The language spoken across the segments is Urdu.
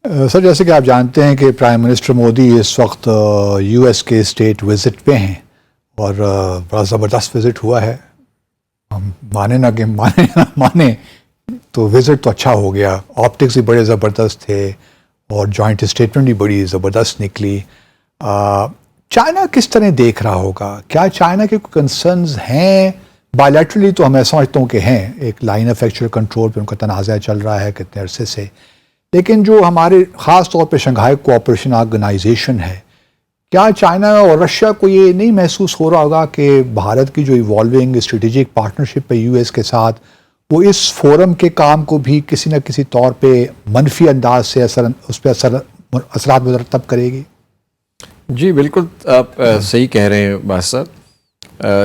سر جیسے کہ آپ جانتے ہیں کہ پرائم منسٹر مودی اس وقت یو ایس کے اسٹیٹ وزٹ پہ ہیں اور بڑا زبردست وزٹ ہوا ہے. ہم مانے نہ کہ مانے تو وزٹ تو اچھا ہو گیا. آپٹکس بھی بڑے زبردست تھے اور جوائنٹ اسٹیٹمنٹ بھی بڑی زبردست نکلی. چائنا کس طرح دیکھ رہا ہوگا؟ کیا چائنا کے کنسرنز ہیں؟ بائیلیٹرلی تو میں سمجھتا ہوں کہ ہیں. ایک لائن آف ایکچوئل کنٹرول پہ ان کا تنازع چل رہا ہے کتنے عرصے سے. لیکن جو ہمارے خاص طور پہ شنگھائی کوآپریشن آرگنائزیشن ہے، کیا چائنا اور رشیا کو یہ نہیں محسوس ہو رہا ہوگا کہ بھارت کی جو ایوالونگ اسٹریٹجک پارٹنرشپ ہے یو ایس کے ساتھ، وہ اس فورم کے کام کو بھی کسی نہ کسی طور پہ منفی انداز سے اس پہ اثرات مرتب کرے گی؟ جی بالکل آپ صحیح کہہ رہے ہیں باز صاحب.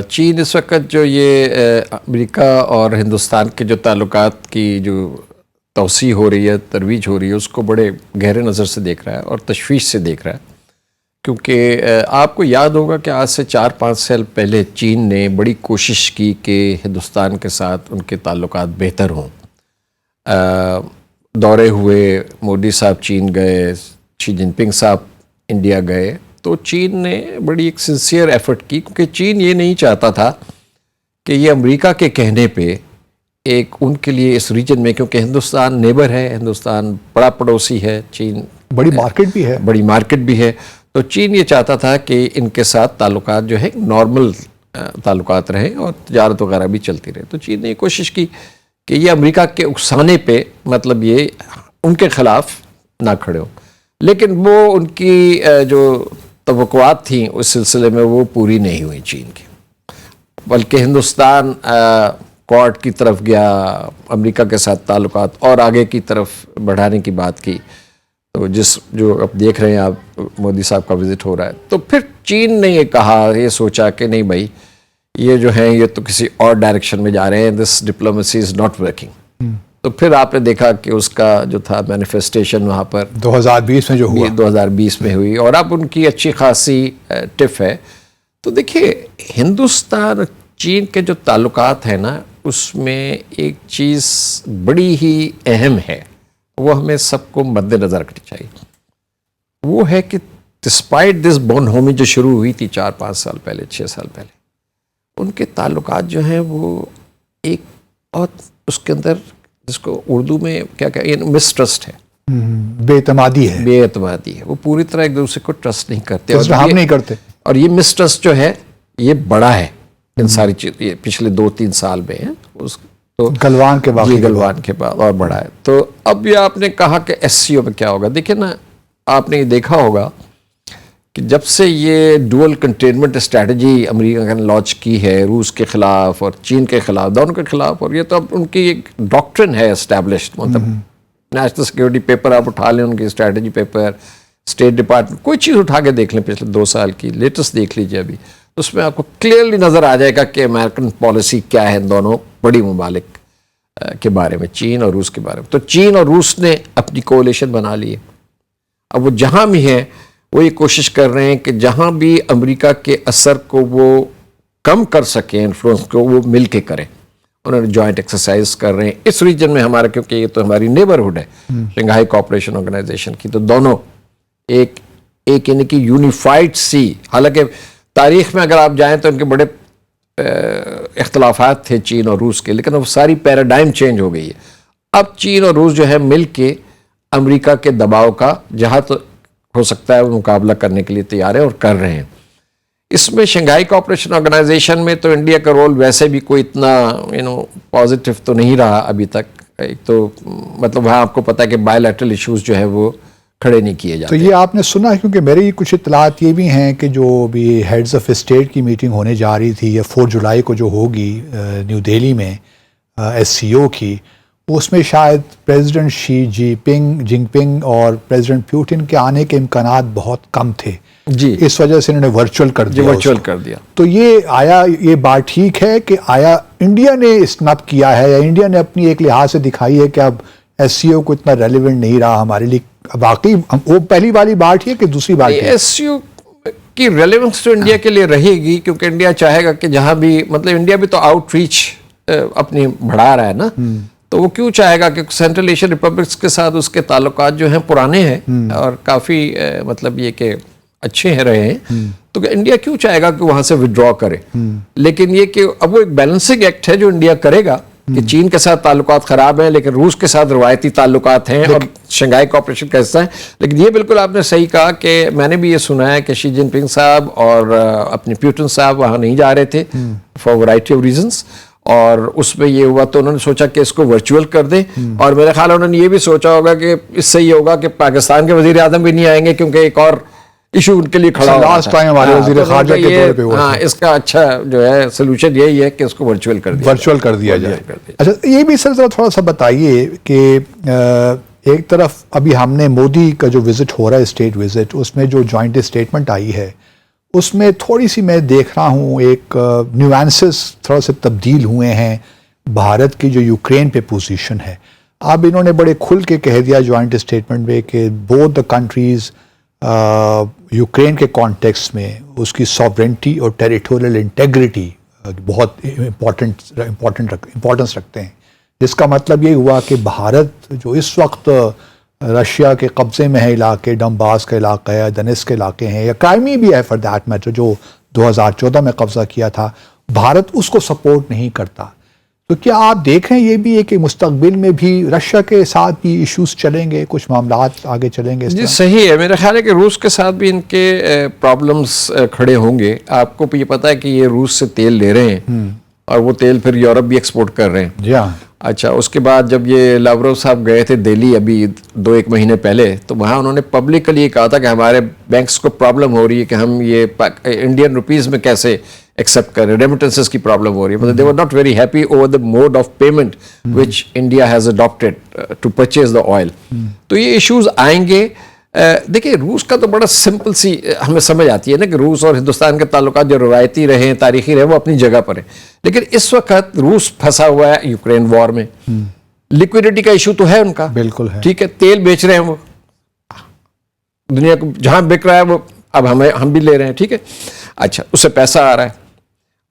چین اس وقت جو یہ امریکہ اور ہندوستان کے جو تعلقات کی جو توسیع ہو رہی ہے، ترویج ہو رہی ہے، اس کو بڑے گہرے نظر سے دیکھ رہا ہے اور تشویش سے دیکھ رہا ہے. کیونکہ آپ کو یاد ہوگا کہ آج سے 4-5 سال پہلے چین نے بڑی کوشش کی کہ ہندوستان کے ساتھ ان کے تعلقات بہتر ہوں. دورے ہوئے، مودی صاحب چین گئے، شی جن پنگ صاحب انڈیا گئے، تو چین نے بڑی ایک سنسیئر ایفرٹ کی، کیونکہ چین یہ نہیں چاہتا تھا کہ یہ امریکہ کے کہنے پہ ایک ان کے لیے اس ریجن میں، کیونکہ ہندوستان نیبر ہے، ہندوستان بڑا پڑوسی ہے، چین بڑی مارکیٹ بھی ہے، تو چین یہ چاہتا تھا کہ ان کے ساتھ تعلقات جو ہے نارمل تعلقات رہیں اور تجارت وغیرہ بھی چلتی رہے. تو چین نے یہ کوشش کی کہ یہ امریکہ کے اکسانے پہ مطلب یہ ان کے خلاف نہ کھڑے ہو. لیکن وہ ان کی جو توقعات تھیں اس سلسلے میں وہ پوری نہیں ہوئی چین کی، بلکہ ہندوستان کوارڈ کی طرف گیا، امریکہ کے ساتھ تعلقات اور آگے کی طرف بڑھانے کی بات کی. تو جو اب دیکھ رہے ہیں آپ، مودی صاحب کا وزٹ ہو رہا ہے، تو پھر چین نے یہ کہا، یہ سوچا کہ نہیں بھائی یہ جو ہیں یہ تو کسی اور ڈائریکشن میں جا رہے ہیں، دس ڈپلومیسی از ناٹ ورکنگ. تو پھر آپ نے دیکھا کہ اس کا جو تھا مینیفیسٹیشن وہاں پر 2020 میں جو ہوا، 2020 میں ہوئی، اور اب ان کی اچھی خاصی ٹف ہے. تو دیکھیے ہندوستان چین کے جو تعلقات ہیں نا، اس میں ایک چیز بڑی ہی اہم ہے، وہ ہمیں سب کو مد نظر رکھنی چاہیے. وہ ہے کہ ڈسپائٹ دس بون ہومی جو شروع ہوئی تھی 4-5 سال پہلے، 6 سال پہلے، ان کے تعلقات جو ہیں وہ ایک اور اس کے اندر جس کو اردو میں کیا کہیں، مسٹرسٹ ہے، بے اعتمادی ہے. وہ پوری طرح ایک دوسرے کو ٹرسٹ نہیں کرتے، اور ہم نہیں کرتے. اور یہ مسٹرسٹ جو ہے یہ بڑا ہے ان ساری چیز، یہ پچھلے 2-3 سال میں ہے. تو گلوان کے بعد اور بڑھا ہے. تو اب یہ آپ نے کہا کہ ایس سی او میں کیا ہوگا. دیکھیں نا، آپ نے یہ دیکھا ہوگا کہ جب سے یہ ڈوئل کنٹینمنٹ اسٹریٹجی امریکہ نے لانچ کی ہے روس کے خلاف اور چین کے خلاف، دونوں کے خلاف، اور یہ تو اب ان کی ایک ڈاکٹرن ہے اسٹیبلشڈ. مطلب نیشنل سیکورٹی پیپر آپ اٹھا لیں، ان کی اسٹریٹجی پیپر، اسٹیٹ ڈپارٹمنٹ، کوئی چیز اٹھا کے دیکھ لیں پچھلے 2 سال کی لیٹسٹ دیکھ لیجیے ابھی، اس میں آپ کو کلیئرلی نظر آ جائے گا کہ امریکن پالیسی کیا ہے ان دونوں بڑی ممالک کے بارے میں، چین اور روس کے بارے میں. تو چین اور روس نے اپنی کولیشن بنا لی ہے. اب وہ جہاں بھی ہیں وہ یہ کوشش کر رہے ہیں کہ جہاں بھی امریکہ کے اثر کو وہ کم کر سکیں، انفلوئنس کو، وہ مل کے کریں. انہوں نے جوائنٹ ایکسرسائز کر رہے ہیں اس ریجن میں ہمارا، کیونکہ یہ تو ہماری نیبرہڈ ہے شنگھائی کوآپریشن آرگنائزیشن کی. تو دونوں ایک یعنی کہ یونیفائڈ سی، حالانکہ تاریخ میں اگر آپ جائیں تو ان کے بڑے اختلافات تھے چین اور روس کے، لیکن اب ساری پیراڈائم چینج ہو گئی ہے. اب چین اور روس جو ہے مل کے امریکہ کے دباؤ کا جہاں تو ہو سکتا ہے وہ مقابلہ کرنے کے لیے تیار ہے اور کر رہے ہیں. اس میں شنگھائی کوآپریشن آرگنائزیشن میں تو انڈیا کا رول ویسے بھی کوئی اتنا پازیٹیو تو نہیں رہا ابھی تک. ایک تو مطلب وہاں آپ کو پتہ ہے کہ بائی لیٹرل ایشوز جو ہے وہ کھڑے نہیں کیے جاتے. تو یہ آپ نے سنا، کیونکہ میری کچھ اطلاعات یہ بھی ہیں کہ جو بھی ہیڈز آف اسٹیٹ کی میٹنگ ہونے جا رہی تھی، یا 4 جولائی کو جو ہوگی نیو دہلی میں ایس سی او کی، اس میں شاید پریزیڈنٹ شی جن پنگ اور پریزیڈنٹ پیوٹن کے آنے کے امکانات بہت کم تھے. جی، اس وجہ سے انہوں نے ورچوئل کر دیا. تو یہ بات ٹھیک ہے کہ آیا انڈیا نے اسنپ کیا ہے، یا انڈیا نے اپنی ایک لحاظ سے دکھائی ہے کہ اب ایس سی او کو اتنا ریلیونٹ نہیں رہا ہمارے لیے؟ باقی وہ پہلی والی بات ہے کہ دوسری بات ہے؟ ایس سی او کی ریلیونس تو انڈیا کے لیے رہے گی، کیونکہ انڈیا چاہے گا کہ جہاں بھی، مطلب انڈیا بھی تو آؤٹ ریچ اپنی بڑھا رہا ہے نا. تو وہ کیوں چاہے گا کہ سینٹرل ایشین ریپبلکس کے ساتھ اس کے تعلقات جو ہیں پرانے ہیں اور کافی مطلب یہ کہ اچھے ہیں رہے ہیں, تو انڈیا کیوں چاہے گا کہ وہاں سے ودرا کرے. لیکن یہ کہ اب وہ ایک بیلنسنگ ایکٹ ہے جو انڈیا کرے گا کہ چین کے ساتھ تعلقات خراب ہیں لیکن روس کے ساتھ روایتی تعلقات ہیں اور شنگھائی کوآپریشن کا حصہ ہیں. لیکن یہ بالکل آپ نے صحیح کہا کہ میں نے بھی یہ سنا ہے کہ شی جن پنگ صاحب اور اپنے پیوٹن صاحب وہاں نہیں جا رہے تھے فار ورائٹی آف ریزنس, اور اس میں یہ ہوا تو انہوں نے سوچا کہ اس کو ورچوئل کر دیں, اور میرے خیال انہوں نے یہ بھی سوچا ہوگا کہ اس سے یہ ہوگا کہ پاکستان کے وزیر اعظم بھی نہیں آئیں گے کیونکہ ایک اور ایشو ان کے لیے کھڑا ہوا لاسٹ ٹائم ہمارے وزیر خارجہ کے دورے پہ ہوا. ہاں, اس کا اچھا جو ہے سولوشن یہی ہے کہ اس کو ورچوئل کر دیا جائے. اچھا یہ بھی سر ذرا تھوڑا سا بتائیے کہ ایک طرف ابھی ہم نے مودی کا جو وزٹ ہو رہا ہے اسٹیٹ وزٹ, اس میں جو جوائنٹ اسٹیٹمنٹ آئی ہے اس میں تھوڑی سی میں دیکھ رہا ہوں ایک نیوانسز تھوڑا سے تبدیل ہوئے ہیں. بھارت کی جو یوکرین پہ پوزیشن ہے, اب انہوں نے بڑے کھل کے کہہ دیا جوائنٹ اسٹیٹمنٹ میں کہ بوتھ دا کنٹریز یوکرین کے کانٹیکس میں اس کی سوورنٹی اور ٹیریٹوریل انٹیگریٹی بہت امپورٹنس رکھتے ہیں. جس کا مطلب یہ ہوا کہ بھارت جو اس وقت رشیا کے قبضے میں ہے علاقے, ڈنباس کا علاقہ ہے, دنس کے علاقے ہیں, یا کرائمی بھی ہے فار دیٹ میٹر جو 2014 میں قبضہ کیا تھا, بھارت اس کو سپورٹ نہیں کرتا. تو کیا آپ دیکھ رہے ہیں یہ بھی ہے کہ مستقبل میں بھی رشیا کے ساتھ بھی ایشوز چلیں گے, کچھ معاملات آگے چلیں گے؟ جی صحیح ہے, میرا خیال ہے کہ روس کے ساتھ بھی ان کے پرابلمز کھڑے ہوں گے. آپ کو یہ پتا ہے کہ یہ روس سے تیل لے رہے ہیں اور وہ تیل پھر یورپ بھی ایکسپورٹ کر رہے ہیں. جی ہاں. اچھا, اس کے بعد جب یہ لاوروف صاحب گئے تھے دہلی ابھی 2-1 مہینے پہلے, تو وہاں انہوں نے پبلکلی یہ کہا تھا کہ ہمارے بینکس کو پرابلم ہو رہی ہے کہ ہم یہ انڈین روپیز میں کیسے ایکسیپٹ کریں, ریمیٹنسز کی پرابلم ہو رہی ہے. مطلب they were not very happy over the mode of payment which India has adopted to purchase the oil. تو یہ ایشوز آئیں گے. دیکھیں روس کا تو بڑا سمپل سی ہمیں سمجھ آتی ہے نا کہ روس اور ہندوستان کے تعلقات جو روایتی رہے ہیں, تاریخی رہے, وہ اپنی جگہ پر ہیں. لیکن اس وقت روس پھنسا ہوا ہے یوکرین وار میں, لیکویڈیٹی کا ایشو تو ہے ان کا, بالکل ہے. ٹھیک ہے, تیل بیچ رہے ہیں وہ دنیا کو, جہاں بک رہا ہے وہ اب ہم بھی لے رہے ہیں, ٹھیک ہے. اچھا, اس سے پیسہ آ رہا ہے.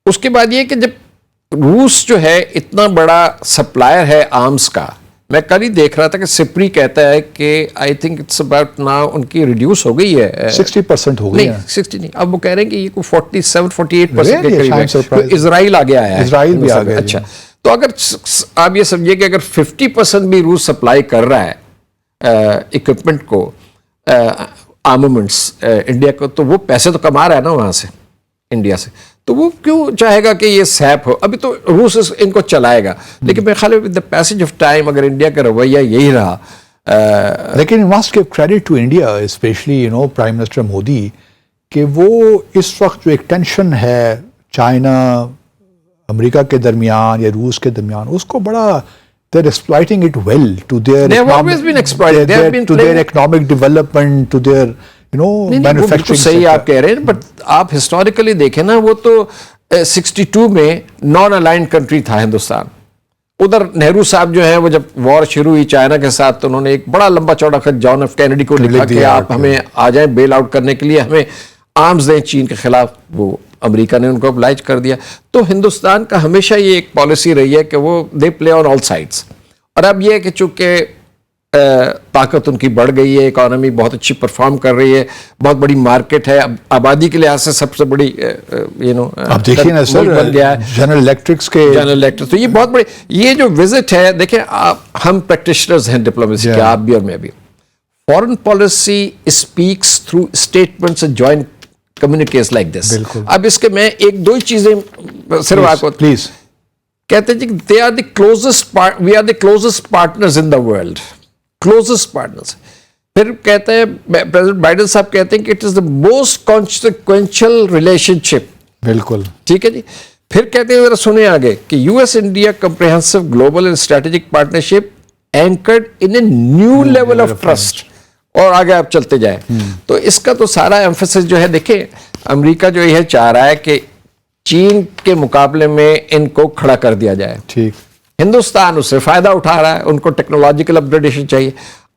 اس کے بعد یہ کہ جب روس جو ہے اتنا بڑا سپلائر ہے آرمز کا, میں کل ہی دیکھ رہا تھا کہ سپری کہتا ہے کہ I think it's about now ان کی ریڈیوس ہو گئی ہے 60% ہو گئی. نہیں 60 نہیں, اب وہ کہہ رہے ہیں کہ یہ کوئی 47-48% کے قریب ہے. تو اسرائیل آگے آیا ہے. اسرائیل بھی آگے. اچھا, تو اگر آپ یہ سمجھیے کہ اگر 50% بھی روس سپلائی کر رہا ہے اکوپمنٹ کو, آرمامنٹس انڈیا کو, تو وہ پیسے تو کما رہا ہے نا وہاں سے, انڈیا سے. تو وہ کیوں چاہے گا کہ یہ سیپ ہو؟ ابھی تو روس ان کو چلائے گا, لیکن میرے خیال میں with the passage of time اگر انڈیا کا رویہ یہی رہا. لیکن must give credit to India, especially prime minister Modi, کہ وہ اس وقت جو ایک ٹینشن ہے چائنا امریکہ کے درمیان یا روس کے درمیان, اس کو بڑا they're exploiting it well to their They have always been exploited. They have been to their economic development, to their manufacturing. صحیح آپ کہہ رہے ہیں, بٹ آپ ہسٹوریکلی دیکھیں نا, وہ تو 62 میں نان الائنڈ کنٹری تھا ہندوستان. ادھر نہرو صاحب جو ہیں وہ جب وار شروع ہوئی چائنا کے ساتھ, تو انہوں نے ایک بڑا لمبا چوڑا خط جان ایف کینیڈی کو لکھا کہ آپ ہمیں آ جائیں بیل آؤٹ کرنے کے لیے, ہمیں آرمز دیں چین کے خلاف. وہ امریکہ نے ان کو oblige کر دیا. تو ہندوستان کا ہمیشہ یہ ایک پالیسی رہی ہے کہ وہ دے پلے آن آل سائڈس. اور اب یہ کہ چونکہ طاقت ان کی بڑھ گئی ہے, اکانومی بہت اچھی پرفارم کر رہی ہے, بہت بڑی مارکیٹ ہے, آبادی کے لحاظ سے سب سے بڑی اب دیکھیے نا سر, بن گیا ہے جنرل الیکٹرکس کے تو یہ بہت بڑی, یہ جو وزٹ ہے, دیکھیں ہم پریکٹیشنرز ہیں ڈپلومیسی کے, آپ بھی اور میں بھی. Foreign policy speaks through statements and joint communiques like this. اب اس کے میں 1-2 چیزیں صرف آپ کو پلیز. کہتے ہیں جی they are the closest we are the closest partners in the world, closest partners. پھر کہتے ہیں پریزیڈنٹ بائیڈن صاحب کہتے ہیں کہ it is the most consequential relationship. بالکل ٹھیک ہے جی. پھر کہتے ہیں ذرا سنیں آگے کہ US India comprehensive global and strategic partnership anchored in a new level of trust. اور آگے آپ چلتے جائیں. تو اس کا تو سارا ایمفیسس جو ہے, دیکھیں امریکہ جو یہ چاہ رہا ہے کہ چین کے مقابلے میں ان کو کھڑا کر دیا جائے. ٹھیک. ہندوستان اس سے فائدہ اٹھا رہا ہے, ان کو ٹیکنالوجیکل اپ گریڈیشن چاہیے.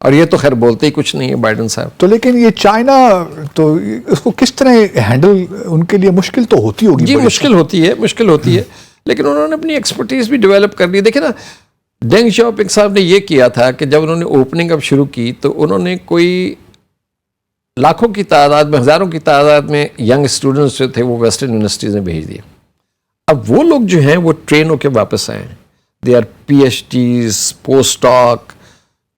اور یہ تو خیر بولتے ہی کچھ نہیں ہے بائیڈن صاحب. تو لیکن یہ چائنا تو اس کو کس طرح ہینڈل ان کے لیے مشکل تو ہوتی ہوگی. جی مشکل ہوتی ہے لیکن انہوں نے اپنی ایکسپرٹیز بھی ڈیولپ کر لی. دیکھیں نا ڈینگ شاؤپنگ صاحب نے یہ کیا تھا کہ جب انہوں نے اوپننگ اب شروع کی تو انہوں نے کوئی لاکھوں کی تعداد میں ہزاروں کی تعداد میں ینگ اسٹوڈنٹس جو تھے وہ ویسٹرن یونیورسٹیز میں بھیج دیے. اب وہ لوگ جو ہیں وہ ٹرین ہو کے واپس آئے ہیں. They are P H Ds postdoc,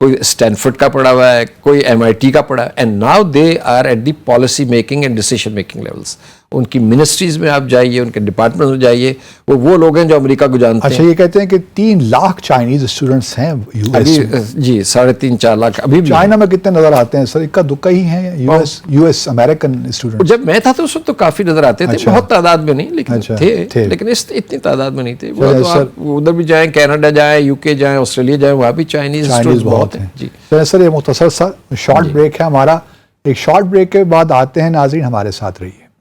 کوئی اسٹینفورڈ کا پڑھا ہوا ہے, کوئی MIT کا پڑھا ہے, and now they are at the policy making and decision making levels. ان کی منسٹریز میں آپ جائیے, ان کے ڈپارٹمنٹ میں جائیے, وہ لوگ ہیں جو امریکہ کو جانتے ہیں. اچھا یہ کہتے ہیں کہ 3 لاکھ چائنیز اسٹوڈنٹس ہیں US میں. جی 3.5-4 لاکھ ابھی بھی. چائنا میں کتنے نظر آتے ہیں سر؟ اکا دکا ہی ہیں US امریکن اسٹوڈنٹ. جب میں تھا تو اس وقت تو کافی نظر آتے تھے, بہت تعداد میں نہیں لیکن تھے, لیکن اتنی تعداد میں نہیں تھے. وہ تو آپ ادھر بھی جائیں, کینیڈا جائیں, UK جائیں, آسٹریلیا جائیں, وہاں بھی چائنیز اسٹوڈنٹس بہت ہیں. جی سر یہ مختصر سا شارٹ بریک ہے ہمارا. ایک شارٹ بریک کے بعد آتے ہیں. ناظرین ہمارے ساتھ رہیے.